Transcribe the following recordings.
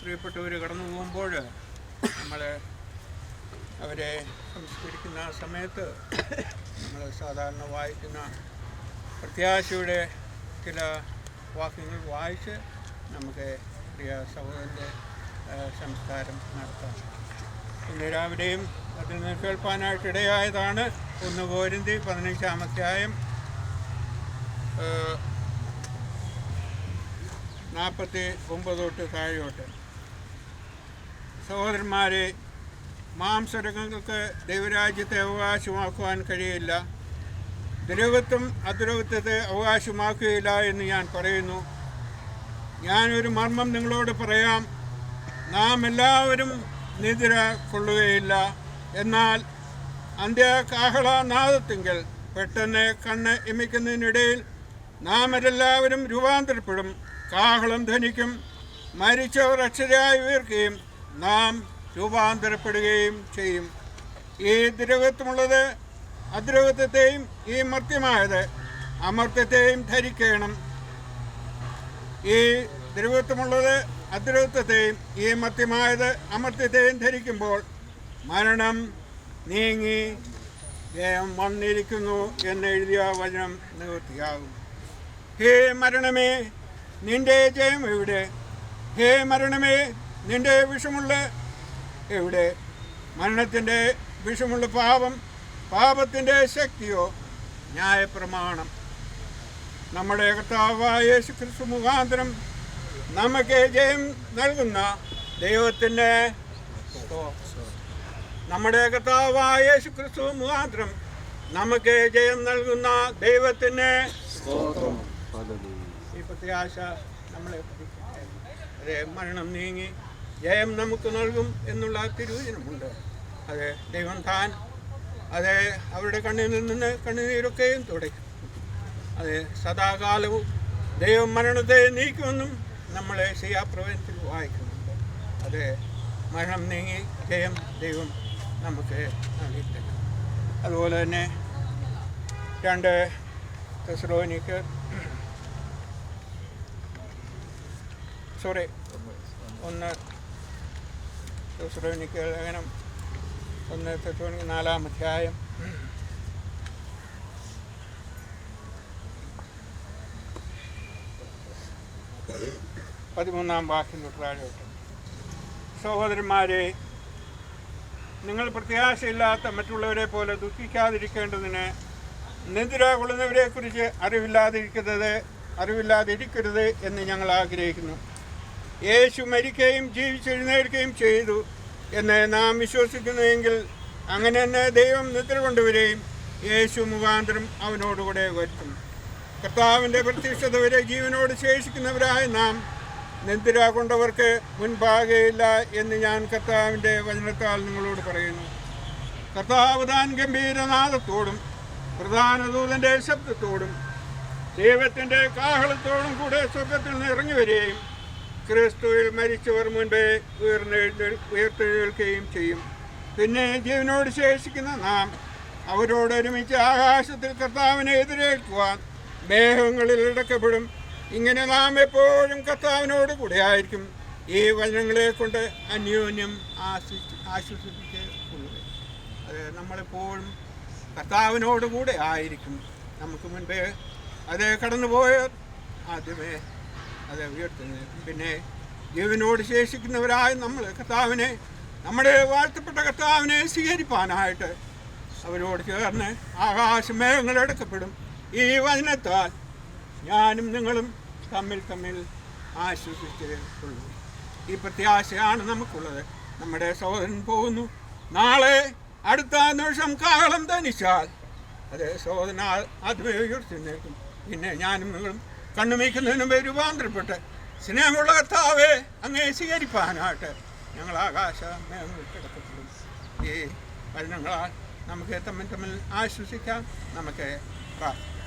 പ്രിയപ്പെട്ടവർ കടന്നു പോകുമ്പോൾ നമ്മൾ അവരെ സംസ്കരിക്കുന്ന സമയത്ത് നമ്മൾ സാധാരണ വായിക്കുന്ന പ്രത്യാശയുടെ ചില വാക്യങ്ങൾ വായിച്ച് നമുക്ക് പ്രിയ സഹോദരൻ്റെ സംസ്കാരം നടത്താം. ഇന്ന് രാവിലെയും അതിൽ നിന്ന് കേൾപ്പാനായിട്ടിടയായതാണ് 1 കൊരിന്ത്യർ 15-ാം അധ്യായം 49 തൊട്ട് താഴോട്ട്. സഹോദരന്മാരെ, മാംസരംഗങ്ങൾക്ക് ദൈവരാജ്യത്തെ അവകാശമാക്കുവാൻ കഴിയില്ല. ദ്രവത്വം അദ്രവത്വത്തെ അവകാശമാക്കുകയില്ല എന്ന് ഞാൻ പറയുന്നു. ഞാനൊരു മർമ്മം നിങ്ങളോട് പറയാം. നാം എല്ലാവരും നിദ്ര കൊള്ളുകയില്ല. എന്നാൽ അന്ത്യകാഹളനാദത്തിങ്കൽ പെട്ടെന്ന് കണ്ണ് ഇമിക്കുന്നതിനിടയിൽ നാം എല്ലാവരും രൂപാന്തരപ്പെടും. കാഹളം ധ്വനിക്കും. മരിച്ചവർ അക്ഷരായി ഉയർക്കുകയും നാം രൂപാന്തരപ്പെടുകയും ചെയ്യും. ഈ ദ്രവത്വമുള്ളത് അദ്രവത്വത്തെയും ഈ മർത്യമായത് അമർത്യത്തെയും ധരിക്കണം. ഈ ദ്രവത്വമുള്ളത് അദ്രവത്വത്തെയും ഈ മർത്യമായത് അമർത്യത്തെയും ധരിക്കുമ്പോൾ മരണം നീങ്ങി ജയം വന്നിരിക്കുന്നു എന്നെഴുതിയ വചനം നിവൃത്തിയാകും. ഹേ മരണമേ, നിന്റെ ജയം എവിടെ? ഹേ മരണമേ, നിന്റെ വിഷമുള്ള എവിടെ? മരണത്തിൻ്റെ വിഷമുള്ള പാപം, പാപത്തിൻ്റെ ശക്തിയോ ന്യായപ്രമാണം. നമ്മുടെ കർത്താവായ യേശുക്രിസ്തു മുഖാന്തരം നമുക്ക് ജയം നൽകുന്ന ദൈവത്തിൻ്റെ നമ്മുടെ കർത്താവായ യേശുക്രിസ്തു മുഖാന്തരം നമുക്ക് ജയം നൽകുന്ന ദൈവത്തിന് ഈ പ്രത്യാശ നമ്മളെ പഠിക്കട്ടെ. അതെ, മരണം നീങ്ങി ജയം നമുക്ക് നൽകും എന്നുള്ള തിരുവചനമുണ്ട്. അതെ, ദൈവം താൻ അതെ അവരുടെ കണ്ണിൽ നിന്ന് കണ്ണുനീരൊക്കെയും തുടയ്ക്കും. അതെ, സദാകാലവും ദൈവം മരണത്തെ നീക്കുമെന്നും നമ്മളെ ശിയാപ്രവചനത്തിൽ വായിക്കുന്നുണ്ട്. അതെ, മരണം നീങ്ങി ജയം ദൈവം നമുക്ക് നൽകിയിട്ടുണ്ട്. അതുപോലെ തന്നെ 2 തെസ്സലോനിക്കർ 1 തെസ്സലോനിക്ക ലേഖനം 1 തെസ്സലോനിക്ക 4-ാം അധ്യായം 13-ാം വാക്യം തൊട്ട്. സഹോദരന്മാരെ, നിങ്ങൾ പ്രത്യാശയില്ലാത്ത മറ്റുള്ളവരെ പോലെ ദുഃഖിക്കാതിരിക്കേണ്ടതിന് നിദ്ര കൊള്ളുന്നവരെക്കുറിച്ച് അറിവില്ലാതിരിക്കരുത് എന്ന് ഞങ്ങൾ ആഗ്രഹിക്കുന്നു. യേശു മരിക്കുകയും ജീവിച്ചെഴുന്നേൽക്കുകയും ചെയ്തു എന്ന് നാം വിശ്വസിക്കുന്നുവെങ്കിൽ അങ്ങനെ തന്നെ ദൈവം നിദ്ര കൊണ്ടുവരെയും യേശു മുഖാന്തരം അവനോടുകൂടെ വരുത്തും. കർത്താവിൻ്റെ പ്രത്യക്ഷത വരെ ജീവനോട് ശേഷിക്കുന്നവരായ നാം നിദ്ര കൊണ്ടവർക്ക് മുൻപാകെയില്ല എന്ന് ഞാൻ കർത്താവിൻ്റെ വചനത്താൽ നിങ്ങളോട് പറയുന്നു. കർത്താവ് താൻ ഗംഭീരനാദത്തോടും പ്രധാന ദൂതൻ്റെ ശബ്ദത്തോടും ദൈവത്തിൻ്റെ കാഹളത്തോടും കൂടെ സ്വർഗത്തിൽ നിന്ന് ഇറങ്ങി വരികയും ക്രിസ്തുവിൽ മരിച്ചവർ മുൻപേ ഉയർത്തെഴുന്നേൽക്കുകയും ചെയ്യും. പിന്നെ ജീവനോട് ശേഷിക്കുന്ന നാം അവരോടൊരുമിച്ച് ആകാശത്തിൽ കർത്താവിനെ എതിരേൽക്കുവാൻ മേഘങ്ങളിൽ ഇടക്കപ്പെടും. ഇങ്ങനെ നാം എപ്പോഴും കർത്താവിനോട് കൂടെ ആയിരിക്കും. ഈ വചനങ്ങളെ കൊണ്ട് അന്യോന്യം ആശ്വസിപ്പിച്ചുകൊള്ളുക. അത് നമ്മളെപ്പോഴും കർത്താവിനോട് കൂടെ ആയിരിക്കും. നമുക്ക് മുൻപേ അത് കടന്നുപോയവർ ആദ്യമേ അത് ഉയർത്തുന്നത്. പിന്നെ ജീവനോട് ശേഷിക്കുന്നവരായ നമ്മൾ കർത്താവിനെ, നമ്മുടെ വാഴ്ത്തപ്പെട്ട കർത്താവിനെ സ്വീകരിപ്പാനായിട്ട് അവരോട് ചേർന്ന് ആകാശമേഘങ്ങളെടുക്കപ്പെടും. ഈ വചനത്താൽ ഞാനും നിങ്ങളും തമ്മിൽ ആശ്വസിച്ചുള്ളൂ. ഈ പ്രത്യാശയാണ് നമുക്കുള്ളത്. നമ്മുടെ സഹോദരൻ പോകുന്നു. നാളെ അടുത്ത നിമിഷം കാഹളം ധനിച്ചാൽ അത് സഹോദരൻ ആദ്യമേ ഉയർത്തുന്നേക്കും. പിന്നെ ഞാനും നിങ്ങളും കണ്ണുമീക്കുന്നതിന് മുമ്പേ രൂപാന്തരപ്പെട്ട് സ്നേഹമുള്ള കർത്താവെ അങ്ങേ സ്വീകരിപ്പാനായിട്ട് ഞങ്ങൾ ആകാശമേഘങ്ങളിൽ കിടക്കപ്പെടും. ഈ വചനങ്ങളാൽ നമുക്ക് തമ്മിൽ ആശ്വസിക്കാം. നമുക്ക് പ്രാർത്ഥിക്കാം.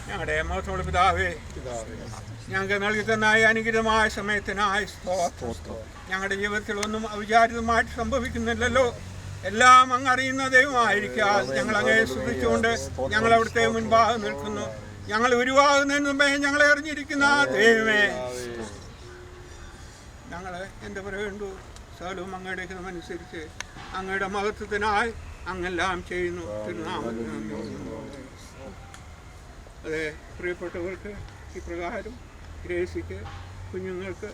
ഞങ്ങളുടെ മഹത്വമുള്ള പിതാവേ, ഞങ്ങൾക്ക് നൽകി തന്നായ അനുഗ്രഹമായ സമയത്തിനായി സ്തോത്രം. ഞങ്ങളുടെ ജീവിതത്തിൽ ഒന്നും അവിചാരിതമായിട്ട് സംഭവിക്കുന്നില്ലല്ലോ. എല്ലാം അങ്ങ് അറിയുന്ന ദൈവമായിരിക്കാം. ഞങ്ങൾ അങ്ങേ സ്തുതിച്ചുകൊണ്ട് ഞങ്ങൾ അവിടുത്തെ മുൻപാകെ നിൽക്കുന്നു. ഞങ്ങൾ ഉരുവാകുന്നതിന് മുമ്പേ ഞങ്ങളെ അറിഞ്ഞിരിക്കുന്ന ദൈവമേ, ഞങ്ങൾ എന്ത് പറയണ്ടു? സകലവും അങ്ങയുടെ ഹിതമനുസരിച്ച് അങ്ങയുടെ മഹത്വത്തിനായി അങ്ങെല്ലാം ചെയ്യുന്നു. അതെ, പ്രിയപ്പെട്ടവർക്ക് ഇപ്രകാരം ഗ്രേസിക്ക് കുഞ്ഞുങ്ങൾക്ക്,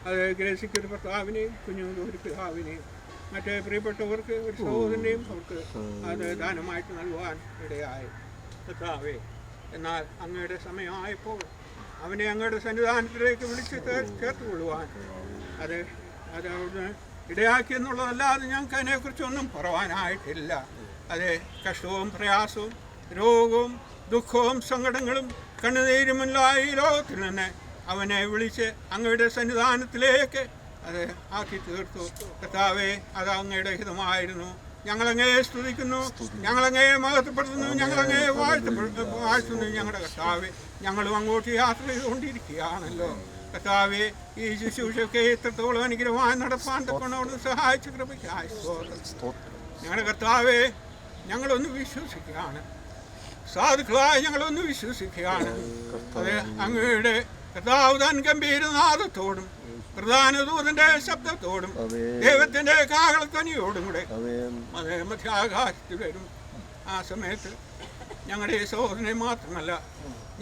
അത് ഗ്രേസിക്ക് ഒരു ഭർത്താവിനെയും കുഞ്ഞുങ്ങൾക്ക് ഒരു പിതാവിനെയും മറ്റേ പ്രിയപ്പെട്ടവർക്ക് ഒരു സഹോദരനെയും അവർക്ക് അത് ദാനമായിട്ട് നൽകുവാൻ ഇടയായി. കർത്താവേ, എന്നാൽ അങ്ങയുടെ സമയമായപ്പോൾ അവനെ അങ്ങയുടെ സന്നിധാനത്തിലേക്ക് വിളിച്ച് ചേർത്തുകൊള്ളുവാൻ അത് അവിടുന്ന് ഇടയാക്കിയെന്നുള്ളതല്ലാതെ ഞങ്ങൾക്ക് അതിനെക്കുറിച്ചൊന്നും പറയാനായിട്ടില്ല. അത് കഷ്ടവും പ്രയാസവും രോഗവും ദുഃഖവും സങ്കടങ്ങളും കണ്ണുനീരുമുള്ള ഈ ലോകത്തിൽ നിന്ന് അവനെ വിളിച്ച് അങ്ങയുടെ സന്നിധാനത്തിലേക്ക് അത് ആക്കി തീർത്തു. കർത്താവേ, അത് അങ്ങയുടെ ഹിതമായിരുന്നു. ഞങ്ങളങ്ങേ സ്തുതിക്കുന്നു, ഞങ്ങളങ്ങേ മഹത്വപ്പെടുത്തുന്നു, ഞങ്ങളങ്ങേ വാഴ്ത്തുന്നു. ഞങ്ങളുടെ കർത്താവേ, ഞങ്ങളും അങ്ങോട്ട് യാത്ര ചെയ്തുകൊണ്ടിരിക്കുകയാണല്ലോ. കർത്താവേ, ഈ ശുശ്രൂഷയൊക്കെ എത്രത്തോളം അനുഗ്രഹമായി നടപ്പാൻ തക്കോണം സഹായിച്ച കൃപയ്ക്കായി സ്തോത്രം. ഞങ്ങളുടെ കർത്താവേ, ഞങ്ങളൊന്ന് വിശ്വസിക്കുകയാണ്, സാധുക്കളായി ഞങ്ങളൊന്ന് വിശ്വസിക്കുകയാണ്. അത് അങ്ങയുടെ കർത്താവ് താൻ ഗംഭീരനാദത്തോടും പ്രധാന ദൂതന്റെ ശബ്ദത്തോടും ദൈവത്തിന്റെ കാഹളധ്വനിയോടും കൂടെ അതേ മധ്യാകാശത്തിൽ വരും. ആ സമയത്ത് ഞങ്ങളുടെ സഹോദരനെ മാത്രമല്ല,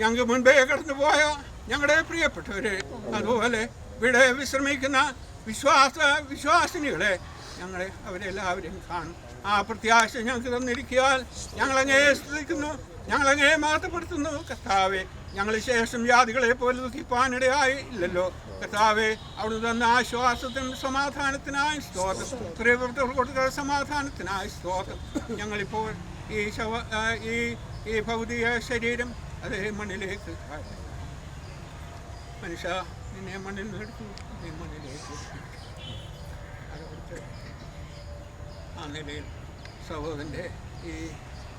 ഞങ്ങൾക്ക് മുൻപേ കടന്നുപോയ ഞങ്ങളുടെ പ്രിയപ്പെട്ടവരെ, അതുപോലെ ഇവിടെ വിശ്രമിക്കുന്ന വിശ്വാസിനികളെ ഞങ്ങളെ അവരെല്ലാവരെയും കാണും. ആ പ്രത്യാശ ഞങ്ങൾക്ക് തന്നിരിക്കാൻ ഞങ്ങളങ്ങേ സ്തുതിക്കുന്നു, ഞങ്ങളങ്ങേ മഹത്വപ്പെടുത്തുന്നു. കർത്താവെ, ഞങ്ങൾ ശേഷം ജാതികളെ പോലെ ദുഃഖിപ്പാനിടയായി ഇല്ലല്ലോ. കർത്താവെ, അവിടുന്ന് തന്ന ആശ്വാസത്തിനും സമാധാനത്തിനായി സ്തോത്രം. പ്രിയപ്പെട്ടവർ കൊടുത്ത സമാധാനത്തിനായി സ്തോത്രം. ഞങ്ങളിപ്പോൾ ഈ ഭൗതിക ശരീരം അതേ മണ്ണിലേക്ക് മനുഷ്യ നിന്നെ മണ്ണിൽ നിന്നെടുത്തു, നീ മണ്ണിലേക്ക് ആ നിലയിൽ സഹോദരൻ്റെ ഈ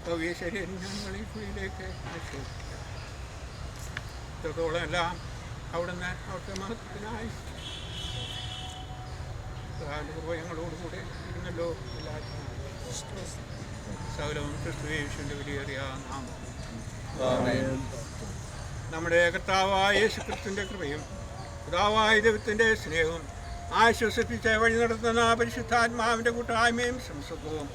ഭൗതിക ശരീരം ഞങ്ങൾ ഈ കുഴിയിലേക്ക് നിക്ഷേപിക്കുക. ഇത്രത്തോളം എല്ലാം അവിടുന്ന് അവിടുത്തെ മഹത്വത്തിനായി ഞങ്ങളോടുകൂടെ ഇരുന്നല്ലോ. എല്ലാവർക്കും സകലവും ക്രിസ്തുയേശുവിൻ്റെ വിലയേറിയ നാമം. നമ്മുടെ കർത്താവായ യേശുക്രിസ്തുവിൻ്റെ കൃപയും പിതാവായ ദൈവത്തിൻ്റെ സ്നേഹവും ആശ്വസിപ്പിച്ച് വഴി നടത്തുന്ന പരിശുദ്ധാത്മാവിൻ്റെ കൂട്ടായ്മയും സംസത്വവും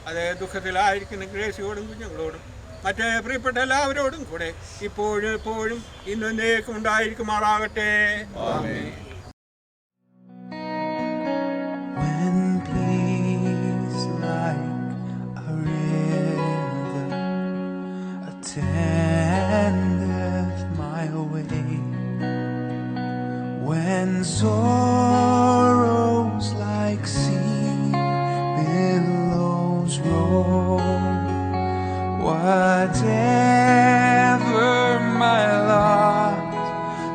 അതേ ദുഃഖത്തിലായിരിക്കുന്ന ഗ്രേസിയോടും കുഞ്ഞുങ്ങളോടും മറ്റേ പ്രിയപ്പെട്ട എല്ലാവരോടും കൂടെ ഇപ്പോഴും എപ്പോഴും ഇന്നേക്കും ഉണ്ടായിരിക്കുമാറാകട്ടെ. ആമേൻ. When sorrows like sea billows roll, whatever my lot,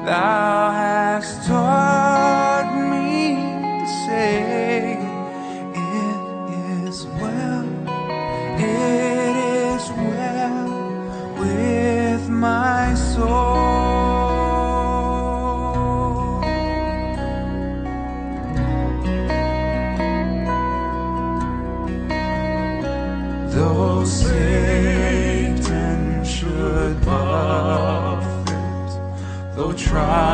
thou hast taught me to say, it is well with my soul. Though Satan should buffet, though try